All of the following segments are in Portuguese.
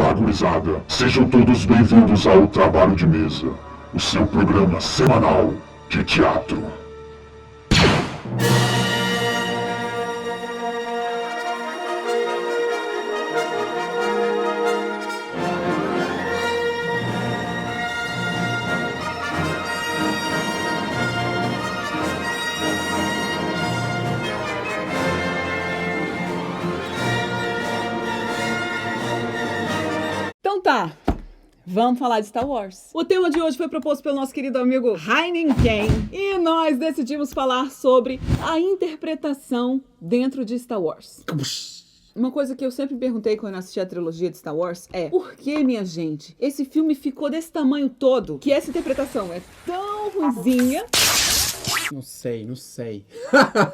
Olá, gurizada. Sejam todos bem-vindos ao Trabalho de Mesa, o seu programa semanal de teatro. Então tá, vamos falar de Star Wars. O tema de hoje foi proposto pelo nosso querido amigo Rainen Ken e nós decidimos falar sobre a interpretação dentro de Star Wars. Uma coisa que eu sempre perguntei quando eu assisti a trilogia de Star Wars é: por que, minha gente, esse filme ficou desse tamanho todo, que essa interpretação é tão ruinzinha? Não sei.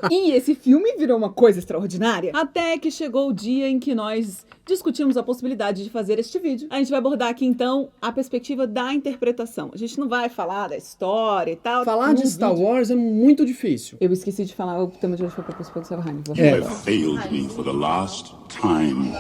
E esse filme virou uma coisa extraordinária. Até que chegou o dia em que nós discutimos a possibilidade de fazer este vídeo. A gente vai abordar aqui, então, a perspectiva da interpretação. A gente não vai falar da história e tal. Falar de Star Wars é muito difícil. Eu esqueci de falar, o tema de hoje foi proposto pelo Sr. Rainen. You have failed me for the last time.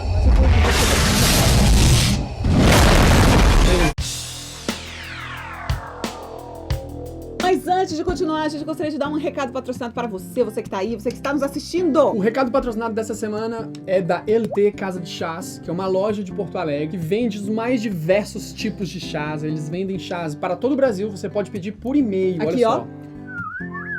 Mas antes de continuar, a gente gostaria de dar um recado patrocinado para você que tá aí, você que está nos assistindo. O recado patrocinado dessa semana é da LT Casa de Chás, que é uma loja de Porto Alegre que vende os mais diversos tipos de chás. Eles vendem chás para todo o Brasil, você pode pedir por e-mail, Aqui, olha só. ó.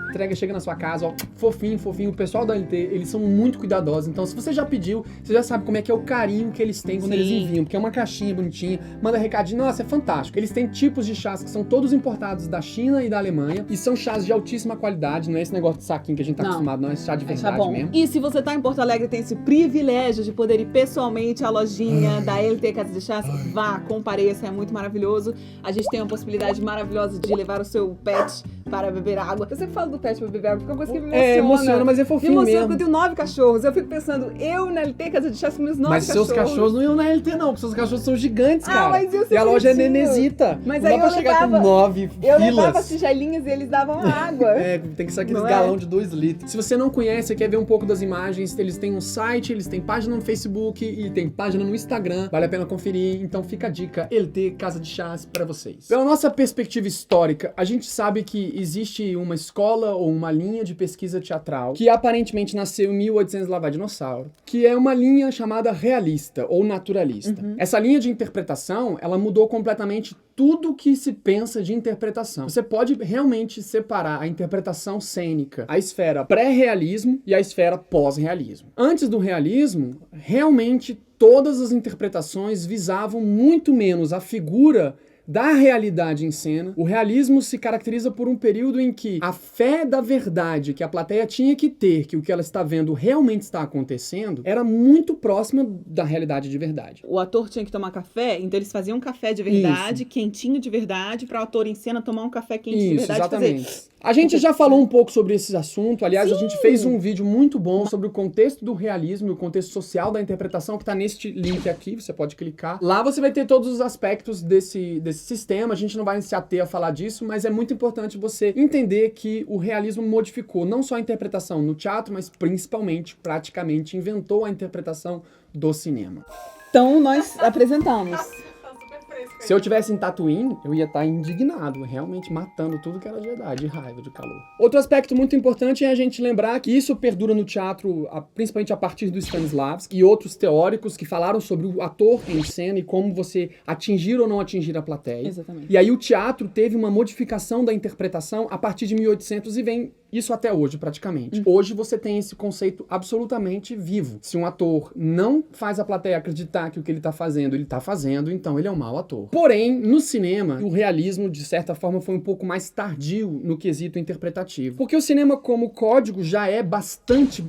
Entrega, chega na sua casa, ó, fofinho. O pessoal da LT, eles são muito cuidadosos. Então, se você já pediu, você já sabe como é que é o carinho que eles têm quando eles enviam. Porque é uma caixinha bonitinha, manda recadinho. Nossa, é fantástico. Eles têm tipos de chás que são todos importados da China e da Alemanha. E são chás de altíssima qualidade. Não é esse negócio de saquinho que a gente tá acostumado, não. É chá de verdade bom mesmo. E se você tá em Porto Alegre e tem esse privilégio de poder ir pessoalmente à lojinha da LT Casa de Chás, vá, compareça, é muito maravilhoso. A gente tem uma possibilidade maravilhosa de levar o seu pet para beber água. Eu sempre falo do pet para beber água, porque é uma coisa que me emociona. É, emociona, mas é fofinho me emociona mesmo. porque eu tenho 9 cachorros. Eu fico pensando, eu na LT Casa de Chás com meus 9 Mas cachorros. seus cachorros não iam na LT, não, porque seus cachorros são gigantes, cara. Mas eu e a loja é bonitinho. nenezita. Mas não aí dá pra eu chegar levava, com 9 eu filas. levava as tigelinhas e eles davam água. É, tem que ser aqueles Não é? galão de 2 litros. Se você não conhece e quer ver um pouco das imagens, eles têm um site, eles têm página no Facebook e tem página no Instagram. Vale a pena conferir. Então fica a dica, LT Casa de Chás pra vocês. Pela nossa perspectiva histórica, a gente sabe que existe uma escola ou uma linha de pesquisa teatral que aparentemente nasceu em 1800 lá vai dinossauro, que é uma linha chamada realista ou naturalista. Essa linha de interpretação, ela mudou completamente tudo que se pensa de interpretação. Você pode realmente separar a interpretação cênica, a esfera pré-realismo e a esfera pós-realismo. Antes do realismo, realmente todas as interpretações visavam muito menos a figura da realidade em cena. O realismo se caracteriza por um período em que a fé da verdade que a plateia tinha que ter, que o que ela está vendo realmente está acontecendo, era muito próxima da realidade de verdade. O ator tinha que tomar café, então eles faziam um café de verdade, quentinho de verdade, para o ator em cena tomar um café quente de verdade. Exatamente. Fazer... A gente já falou um pouco sobre esse assunto. Aliás, Sim. A gente fez um vídeo muito bom sobre o contexto do realismo e o contexto social da interpretação, que tá neste link aqui, você pode clicar. Lá você vai ter todos os aspectos desse sistema. A gente não vai se ater a falar disso, mas é muito importante você entender que o realismo modificou não só a interpretação no teatro, mas principalmente, praticamente, inventou a interpretação do cinema. Então nós apresentamos. Se eu tivesse em Tatooine, eu ia estar indignado, realmente matando tudo que era Jedi, de raiva, de calor. Outro aspecto muito importante é a gente lembrar que isso perdura no teatro, principalmente a partir do Stanislavski e outros teóricos que falaram sobre o ator em cena e como você atingir ou não atingir a plateia. Exatamente. E aí o teatro teve uma modificação da interpretação a partir de 1800 e vem isso até hoje, praticamente. Hoje você tem esse conceito absolutamente vivo. Se um ator não faz a plateia acreditar que o que ele tá fazendo, então ele é um mau ator. Porém, no cinema, o realismo, de certa forma, foi um pouco mais tardio no quesito interpretativo. Porque o cinema, como código, já é bastante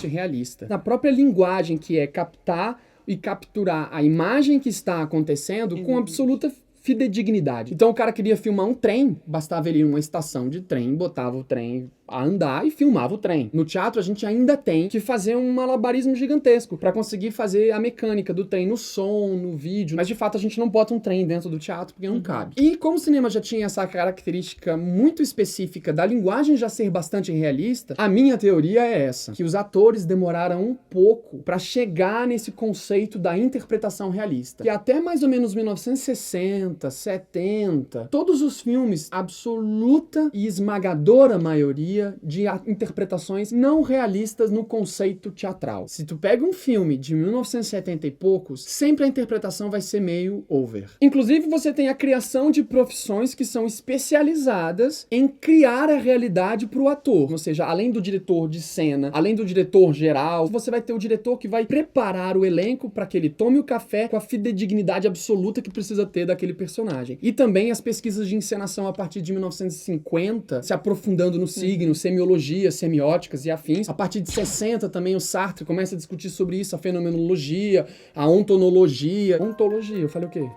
realista. Na própria linguagem, que é captar e capturar a imagem que está acontecendo com absoluta fidedignidade. Então o cara queria filmar um trem, bastava ele ir numa estação de trem, botava o trem a andar e filmava o trem. No teatro a gente ainda tem que fazer um malabarismo gigantesco pra conseguir fazer a mecânica do trem no som, no vídeo, mas de fato a gente não bota um trem dentro do teatro porque não cabe. E como o cinema já tinha essa característica muito específica da linguagem já ser bastante realista, a minha teoria é essa, que os atores demoraram um pouco pra chegar nesse conceito da interpretação realista. Que até mais ou menos 1960, 70, todos os filmes, absoluta e esmagadora maioria de interpretações não realistas no conceito teatral. Se tu pega um filme de 1970 e poucos, sempre a interpretação vai ser meio over. Inclusive, você tem a criação de profissões que são especializadas em criar a realidade pro ator. Ou seja, além do diretor de cena, além do diretor geral, você vai ter o diretor que vai preparar o elenco para que ele tome o café com a fidedignidade absoluta que precisa ter daquele personagem. E também as pesquisas de encenação a partir de 1950, se aprofundando no signo, semiologia, semióticas e afins. A partir de 60 também o Sartre começa a discutir sobre isso, a fenomenologia, a ontonologia. Ontologia, eu falei o quê?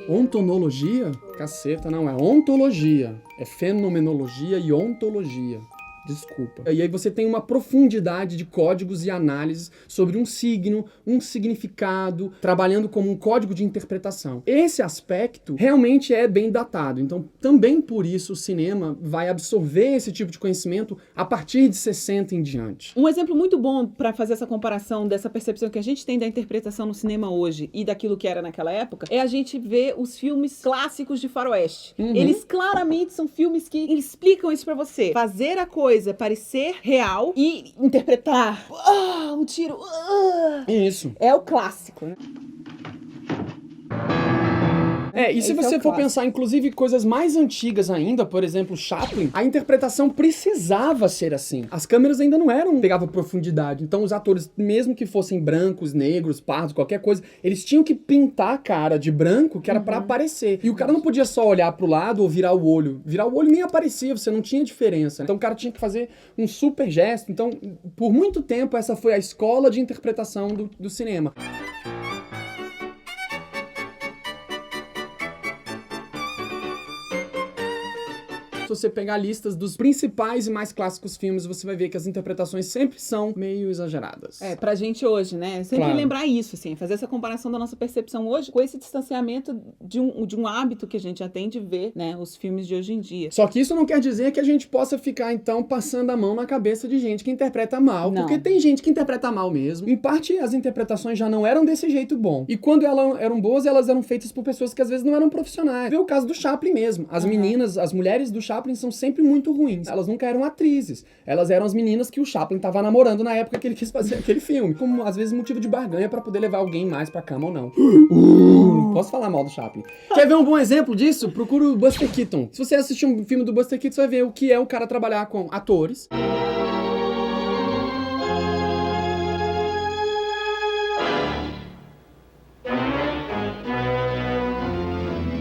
Ontonologia? Caceta, não, é ontologia. É fenomenologia e ontologia. Desculpa. E aí você tem uma profundidade de códigos e análises sobre um signo, um significado, trabalhando como um código de interpretação. Esse aspecto realmente é bem datado. Então, também por isso o cinema vai absorver esse tipo de conhecimento a partir de 60 em diante. Um exemplo muito bom para fazer essa comparação dessa percepção que a gente tem da interpretação no cinema hoje e daquilo que era naquela época é a gente ver os filmes clássicos de faroeste. Eles claramente são filmes que explicam isso para você. Fazer a coisa parecer real e interpretar um tiro. Isso. É o clássico, né? E se você for pensar, inclusive, coisas mais antigas ainda, por exemplo, Chaplin, a interpretação precisava ser assim. As câmeras ainda não pegavam profundidade. Então, os atores, mesmo que fossem brancos, negros, pardos, qualquer coisa, eles tinham que pintar a cara de branco, que era pra aparecer. E o cara não podia só olhar pro lado ou virar o olho. Virar o olho nem aparecia, você não tinha diferença. Então, o cara tinha que fazer um super gesto. Então, por muito tempo, essa foi a escola de interpretação do cinema. Se você pegar listas dos principais e mais clássicos filmes, você vai ver que as interpretações sempre são meio exageradas. Pra gente hoje, né? Sempre Claro. lembrar isso, assim, fazer essa comparação da nossa percepção hoje com esse distanciamento de um hábito que a gente já tem de ver, né, os filmes de hoje em dia. Só que isso não quer dizer que a gente possa ficar, então, passando a mão na cabeça de gente que interpreta mal. Não. Porque tem gente que interpreta mal mesmo. Em parte, as interpretações já não eram desse jeito bom. E quando elas eram boas, elas eram feitas por pessoas que às vezes não eram profissionais. Vê o caso do Chaplin mesmo. As meninas, as mulheres do Chaplin são sempre muito ruins. Elas nunca eram atrizes. Elas eram as meninas que o Chaplin tava namorando na época que ele quis fazer aquele filme. Como, às vezes, motivo de barganha pra poder levar alguém mais pra cama ou não. Não posso falar mal do Chaplin. Quer ver um bom exemplo disso? Procura o Buster Keaton. Se você assistir um filme do Buster Keaton, você vai ver o que é o cara trabalhar com atores.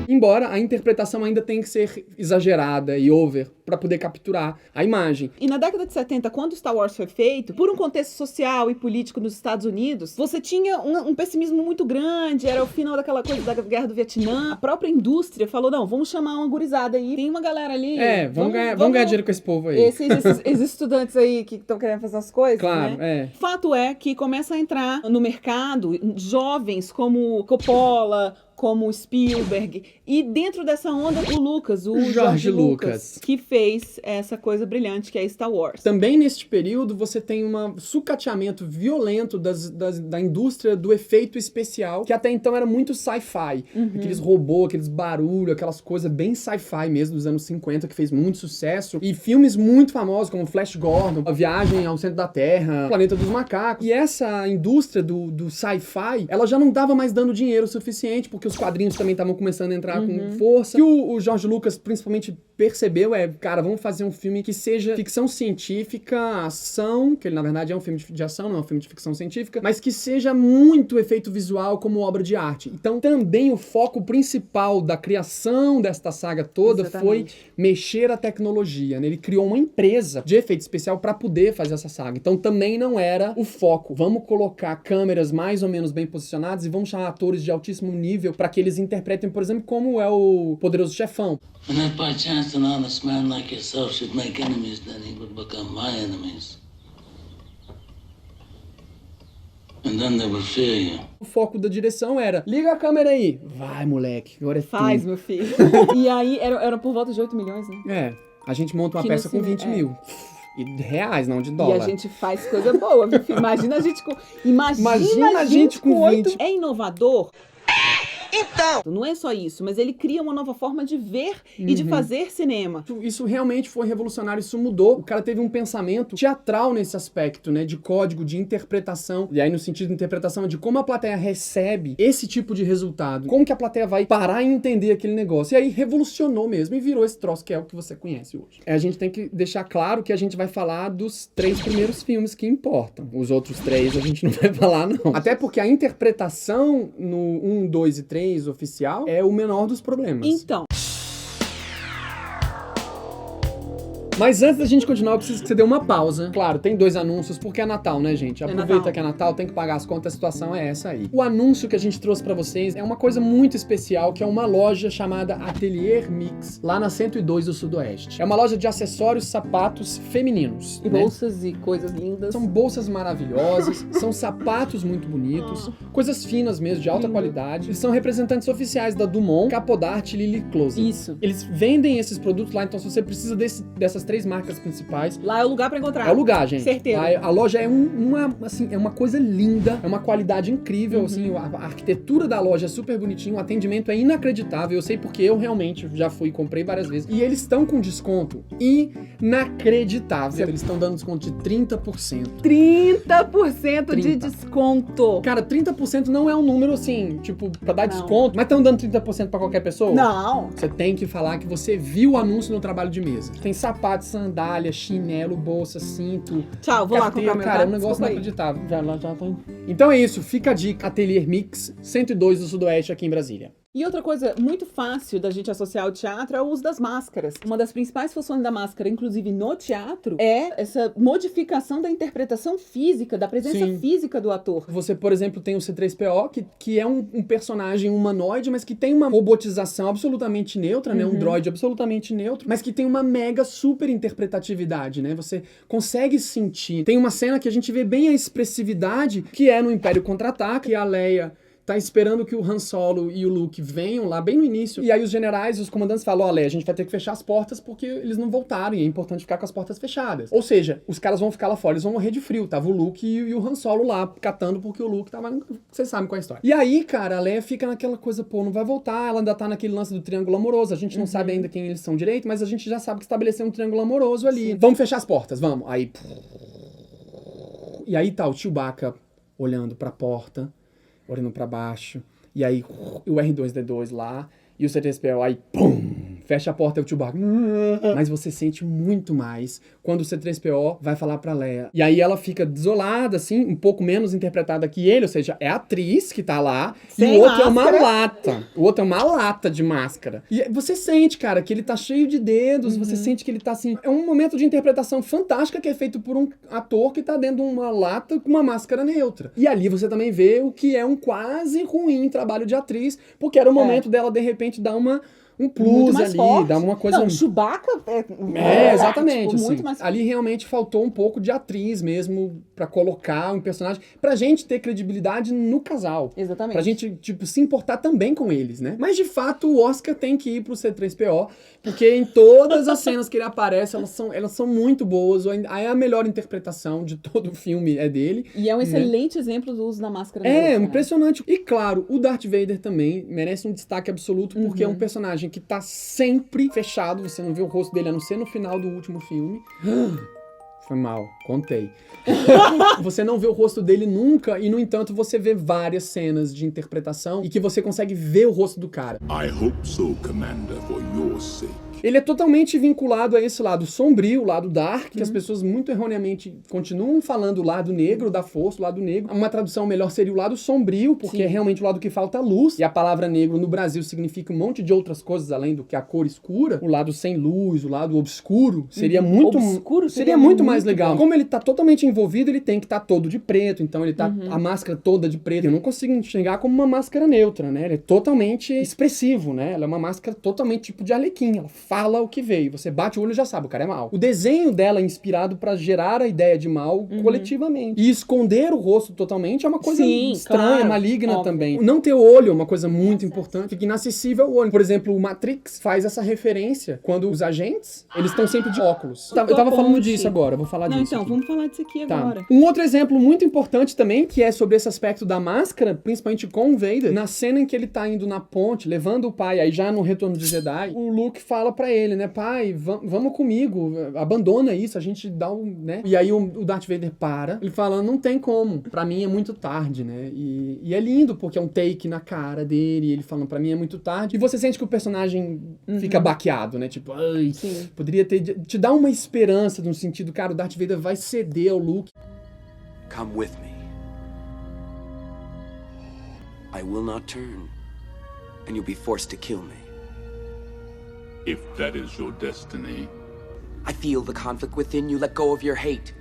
Embora a interpretação ainda tenha que ser exagerada e over pra poder capturar a imagem. E na década de 70, quando Star Wars foi feito, por um contexto social e político nos Estados Unidos, você tinha um pessimismo muito grande, era o final daquela coisa da Guerra do Vietnã. A própria indústria falou, não, vamos chamar uma gurizada aí, tem uma galera ali. Vamos ganhar dinheiro com esse povo aí. Esses estudantes aí que estão querendo fazer as coisas, Claro, né? Fato é que começa a entrar no mercado jovens como Coppola, como Spielberg, e dentro dessa onda o Lucas, o George Lucas, que fez essa coisa brilhante que é Star Wars. Também neste período você tem um sucateamento violento da indústria do efeito especial, que até então era muito sci-fi. Aqueles robôs, aqueles barulhos, aquelas coisas bem sci-fi mesmo dos anos 50, que fez muito sucesso. E filmes muito famosos como Flash Gordon, A Viagem ao Centro da Terra, Planeta dos Macacos. E essa indústria do sci-fi, ela já não dava mais dando dinheiro suficiente, porque os quadrinhos também estavam começando a entrar com força. E o George Lucas principalmente percebeu, cara, vamos fazer um filme que seja ficção científica, ação, que ele na verdade é um filme de ação, não é um filme de ficção científica, mas que seja muito efeito visual como obra de arte. Então também o foco principal da criação desta saga toda foi mexer a tecnologia, né? Ele criou uma empresa de efeito especial para poder fazer essa saga. Então também não era o foco. Vamos colocar câmeras mais ou menos bem posicionadas e vamos chamar atores de altíssimo nível para que eles interpretem, por exemplo, como é o Poderoso Chefão. And if by chance honest man like yourself should make enemies, then he would become my enemies. And then they would fear you. O foco da direção era, liga a câmera aí. Vai, moleque, agora é Faz, tu. meu filho. E aí, era por volta de 8 milhões, né? É, a gente monta uma Que no peça com cinema, 20 mil. E de reais, não de dólar. E a gente faz coisa boa, meu filho. Imagina a gente com... Imagina a gente com 20. 8. É inovador? Então! Não é só isso, mas ele cria uma nova forma de ver e de fazer cinema. Isso realmente foi revolucionário, isso mudou. O cara teve um pensamento teatral nesse aspecto, né? De código, de interpretação. E aí, no sentido de interpretação, de como a plateia recebe esse tipo de resultado. Como que a plateia vai parar e entender aquele negócio. E aí, revolucionou mesmo e virou esse troço que é o que você conhece hoje. A gente tem que deixar claro que a gente vai falar dos 3 primeiros filmes que importam. Os outros 3 a gente não vai falar, não. Até porque a interpretação no 1, 2 e 3 oficial é o menor dos problemas. Então... Mas antes da gente continuar, eu preciso que você dê uma pausa. Claro, tem 2 anúncios, porque é Natal, né, gente? Aproveita Natal. que é Natal, tem que pagar as contas, a situação é essa aí. O anúncio que a gente trouxe pra vocês é uma coisa muito especial, que é uma loja chamada Atelier Mix, lá na 102 do Sudoeste. É uma loja de acessórios, sapatos femininos. E né? bolsas e coisas lindas. São bolsas maravilhosas, são sapatos muito bonitos, coisas finas mesmo, de alta qualidade. Eles são representantes oficiais da Dumont, Capodart e Lily Closet. Isso. Eles vendem esses produtos lá, então se você precisa dessas 3 marcas principais, Lá é o lugar pra encontrar. é o lugar, gente. Certeiro. A loja é é uma coisa linda, é uma qualidade incrível, assim, a arquitetura da loja é super bonitinha, o atendimento é inacreditável, eu sei porque eu realmente já fui e comprei várias vezes. E eles estão com desconto inacreditável. Eles estão dando desconto de 30%. 30% de 30. desconto. Cara, 30% não é um número assim, tipo, pra dar Não. desconto, mas estão dando 30% pra qualquer pessoa? Não. Você tem que falar que você viu o anúncio no trabalho de mesa. Tem sapato, sandália, chinelo, bolsa, cinto. Tchau, vou lá carteira, comprar o meu, cara, tá? é um negócio Desculpa aí. inacreditável. Já tô... Então é isso, fica a dica. Atelier Mix, 102 do Sudoeste, aqui em Brasília. E outra coisa muito fácil da gente associar ao teatro é o uso das máscaras. Uma das principais funções da máscara, inclusive no teatro, é essa modificação da interpretação física, da presença Sim. física do ator. Você, por exemplo, tem o C3PO, que é um personagem humanoide, mas que tem uma robotização absolutamente neutra, né? Um droid absolutamente neutro, mas que tem uma mega super interpretatividade, né? Você consegue sentir. Tem uma cena que a gente vê bem a expressividade, que é no Império Contra-Ataca, que a Leia tá esperando que o Han Solo e o Luke venham lá bem no início. E aí os generais, os comandantes falam, olha, a gente vai ter que fechar as portas porque eles não voltaram e é importante ficar com as portas fechadas. Ou seja, os caras vão ficar lá fora, eles vão morrer de frio. Tava o Luke e o Han Solo lá catando porque o Luke tava... Vocês sabem qual é a história. E aí, cara, a Leia fica naquela coisa, pô, não vai voltar, ela ainda tá naquele lance do triângulo amoroso. A gente não sabe ainda quem eles são direito, mas a gente já sabe que estabeleceu um triângulo amoroso ali. Sim. Vamos fechar as portas, vamos. Aí... E aí tá o Chewbacca olhando pra porta, olhando pra baixo, e aí o R2-D2 lá, e o C3PO aí, pum, fecha a porta e o Chewbacca. Mas você sente muito mais quando o C3PO vai falar pra Leia. E aí ela fica desolada, assim, um pouco menos interpretada que ele, ou seja, é a atriz que tá lá, Sem e o outro máscara. é uma lata. O outro é uma lata de máscara. E você sente, cara, que ele tá cheio de dedos, você sente que ele tá assim... É um momento de interpretação fantástica que é feito por um ator que tá dentro de uma lata com uma máscara neutra. E ali você também vê o que é um quase ruim trabalho de atriz, porque era o momento dela, de repente, dar um plus Muito mais ali, forte. dar uma coisa... Não, Chewbacca exatamente, tipo, assim. muito mais... Ali realmente faltou um pouco de atriz mesmo pra colocar um personagem, pra gente ter credibilidade no casal. Exatamente. Pra gente, tipo, se importar também com eles, né? Mas, de fato, o Oscar tem que ir pro C3PO, porque em todas as cenas que ele aparece, elas são muito boas. Aí a melhor interpretação de todo o filme é dele. E é um né? excelente exemplo do uso da máscara. É, neutra, né? impressionante. E, claro, o Darth Vader também merece um destaque absoluto, porque é um personagem que tá sempre fechado, você não vê o rosto dele, a não ser no final do último filme. Foi mal, contei. Você não vê o rosto dele nunca, e no entanto você vê várias cenas de interpretação e que você consegue ver o rosto do cara. I hope so, Commander, for your sake. Ele é totalmente vinculado a esse lado sombrio, o lado dark, que as pessoas muito erroneamente continuam falando o lado negro da força, o lado negro. Uma tradução melhor seria o lado sombrio, porque é realmente o lado que falta luz. E a palavra negro no Brasil significa um monte de outras coisas além do que a cor escura. O lado sem luz, o lado obscuro, seria muito... Obscuro seria muito mais legal. Como ele tá totalmente envolvido, ele tem que estar todo de preto, então ele tá a máscara toda de preto. Eu não consigo enxergar como uma máscara neutra, né? Ele é totalmente expressivo, né? Ela é uma máscara totalmente tipo de Arlequim. Ela fala o que veio. Você bate o olho e já sabe, o cara é mal. O desenho dela é inspirado pra gerar a ideia de mal coletivamente. E esconder o rosto totalmente é uma coisa estranha, claro, maligna óbvio. também. Não ter olho é uma coisa muito importante, fica inacessível ao olho. Por exemplo, o Matrix faz essa referência quando os agentes, eles estão sempre de óculos. Eu tava falando disso agora, vou falar Não, disso. então, aqui. vamos falar disso aqui Tá. agora. Um outro exemplo muito importante também, que é sobre esse aspecto da máscara, principalmente com o Vader, na cena em que ele tá indo na ponte, levando o pai, aí já no Retorno de Jedi, o Luke fala pra ele, né, pai, vamos comigo, abandona isso, a gente dá um, né? E aí o Darth Vader para, ele fala, não tem como, pra mim é muito tarde, né? E é lindo, porque é um take na cara dele, ele falando, pra mim é muito tarde, e você sente que o personagem fica baqueado, né? Tipo, ai, poderia te dar uma esperança, no sentido, cara, o Darth Vader vai ceder ao Luke. Come with me. I will not turn, and you'll be forced to kill me. If that is your destiny, I feel the conflict within you. Let go of your hate.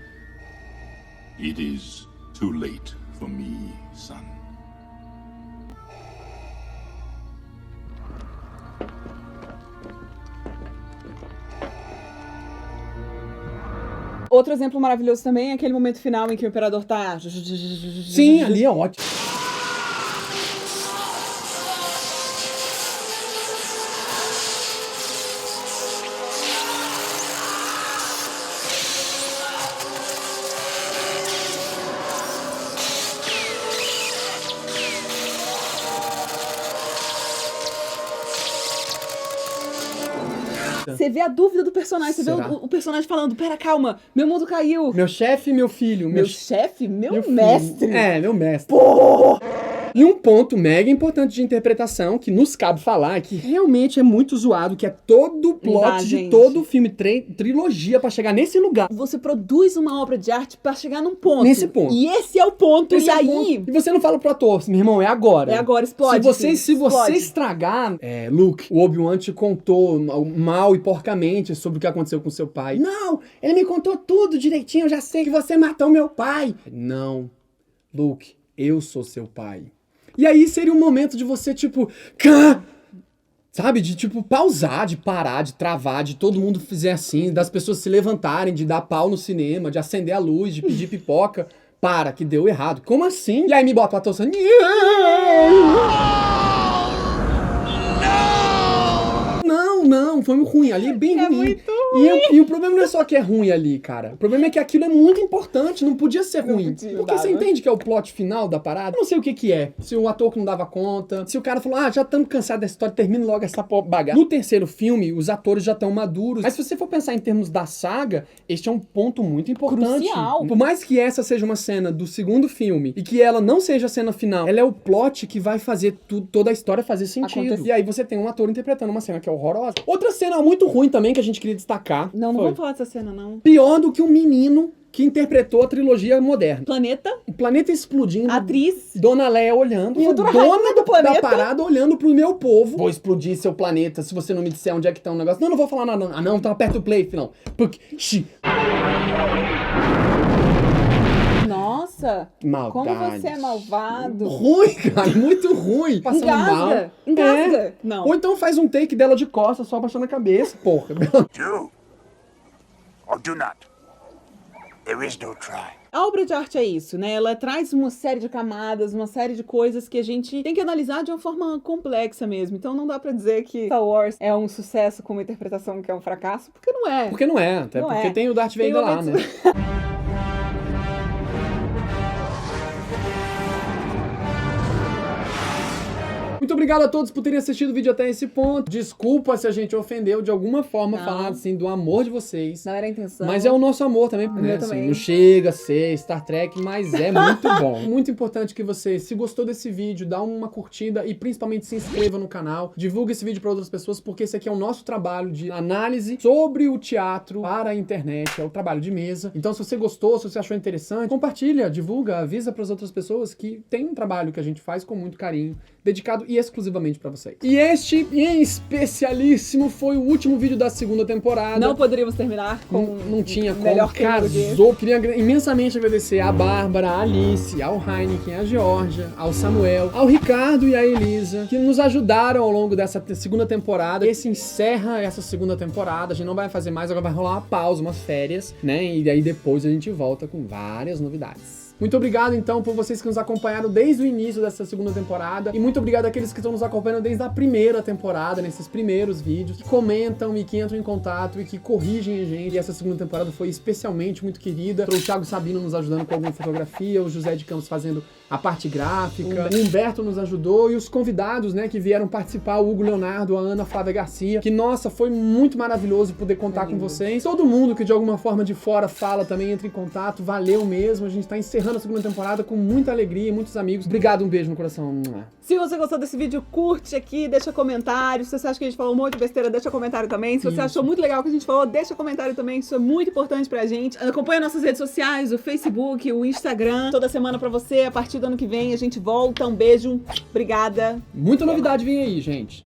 it is too late for me, son. Outro exemplo maravilhoso também é aquele momento final em que o Imperador tá... Sim, ali é ótimo. Você vê a dúvida do personagem, você vê Será? o personagem falando, pera, calma, meu mundo caiu. Meu chefe e meu filho. Meu chefe, meu filho. mestre. É, meu mestre. E um ponto mega importante de interpretação, que nos cabe falar, que realmente é muito zoado, que é todo o plot de gente. todo o filme, trilogia, pra chegar nesse lugar. Você produz uma obra de arte pra chegar num ponto. Nesse ponto. E esse é o ponto, Esse e é o aí... ponto. E você não fala pro ator, meu irmão, é agora. É agora, explode, Se filho, você explode. estragar, Luke, o Obi-Wan te contou mal e porcamente sobre o que aconteceu com seu pai. Não, ele me contou tudo direitinho, eu já sei que você matou meu pai. Não, Luke, eu sou seu pai. E aí seria um momento de você, tipo, sabe, de tipo, pausar, de parar, de travar, de todo mundo fizer assim, das pessoas se levantarem, de dar pau no cinema, de acender a luz, de pedir pipoca. Para, que deu errado. Como assim? E aí me bota o ator assim... Não, foi ruim. Ali é bem ruim. Muito E o problema não é só que é ruim ali, cara. O problema é que aquilo é muito importante, não podia ser ruim. Porque você entende que é o plot final da parada? Eu não sei o que é. Se o ator que não dava conta, se o cara falou, já estamos cansados dessa história, termina logo essa bagaça. No terceiro filme, os atores já estão maduros. Mas se você for pensar em termos da saga, este é um ponto muito importante. Crucial. Por mais que essa seja uma cena do segundo filme e que ela não seja a cena final, ela é o plot que vai fazer toda a história fazer sentido. Acontece. E aí você tem um ator interpretando uma cena que é horrorosa. Outra cena muito ruim também que a gente queria destacar. Não foi vamos falar dessa cena, não. pior do que um menino que interpretou a trilogia moderna. Planeta, O planeta explodindo. atriz, Dona Leia olhando. E a Futura dona rainha do planeta. da parada olhando pro meu povo. Vou explodir seu planeta se você não me disser onde é que tá um negócio. Não vou falar nada. Não. Ah, não, então aperta o play, filão. nossa, Maldade. como você é malvado. Ruim, cara. Muito ruim. Passando mal. Engasga. É. Não. Ou então faz um take dela de costas só abaixando a cabeça, porra. Do or do not. There is no try. A obra de arte é isso, né? Ela traz uma série de camadas, uma série de coisas que a gente tem que analisar de uma forma complexa mesmo. Então não dá pra dizer que Star Wars é um sucesso com uma interpretação que é um fracasso, porque não é. Porque não é, até Não porque é. tem o Darth Vader Tem lá, né? Muito obrigado a todos por terem assistido o vídeo até esse ponto. Desculpa se a gente ofendeu de alguma forma, Não. falar assim do amor de vocês. Não era a intenção. Mas é o nosso amor também, meu né? Assim, também. não chega a ser Star Trek, mas é muito bom. Muito importante que você, se gostou desse vídeo, dá uma curtida e principalmente se inscreva no canal. Divulgue esse vídeo para outras pessoas, porque esse aqui é o nosso trabalho de análise sobre o teatro para a internet. É o trabalho de mesa. Então, se você gostou, se você achou interessante, compartilha, divulga, avisa para as outras pessoas que tem um trabalho que a gente faz com muito carinho dedicado e exclusivamente pra vocês. E este, em especialíssimo, foi o último vídeo da segunda temporada. Não poderíamos terminar com Não tinha como, melhor que casou. Queria imensamente agradecer a Bárbara, a Alice, ao Heineken, a Georgia, ao Samuel, ao Ricardo e à Elisa, que nos ajudaram ao longo dessa segunda temporada. Esse encerra essa segunda temporada, a gente não vai fazer mais, agora vai rolar uma pausa, umas férias, né? E aí depois a gente volta com várias novidades. Muito obrigado, então, por vocês que nos acompanharam desde o início dessa segunda temporada. E muito obrigado àqueles que estão nos acompanhando desde a primeira temporada, nesses primeiros vídeos, que comentam e que entram em contato e que corrigem a gente. E essa segunda temporada foi especialmente muito querida. O Thiago Sabino nos ajudando com alguma fotografia, o José de Campos fazendo a parte gráfica, o Humberto nos ajudou e os convidados, né, que vieram participar, o Hugo Leonardo, a Ana Flávia Garcia, que, nossa, foi muito maravilhoso poder contar com vocês. Todo mundo que de alguma forma de fora fala também, entra em contato, valeu mesmo. A gente tá encerrando a segunda temporada com muita alegria e muitos amigos. Obrigado, um beijo no coração. Se você gostou desse vídeo, curte aqui, deixa comentário. Se você acha que a gente falou um monte de besteira, deixa comentário também. Se você achou muito legal o que a gente falou, deixa comentário também. Isso é muito importante pra gente. Acompanha nossas redes sociais, o Facebook, o Instagram. Toda semana pra você. A partir do ano que vem a gente volta. Um beijo. Obrigada. Muita novidade vem aí, gente.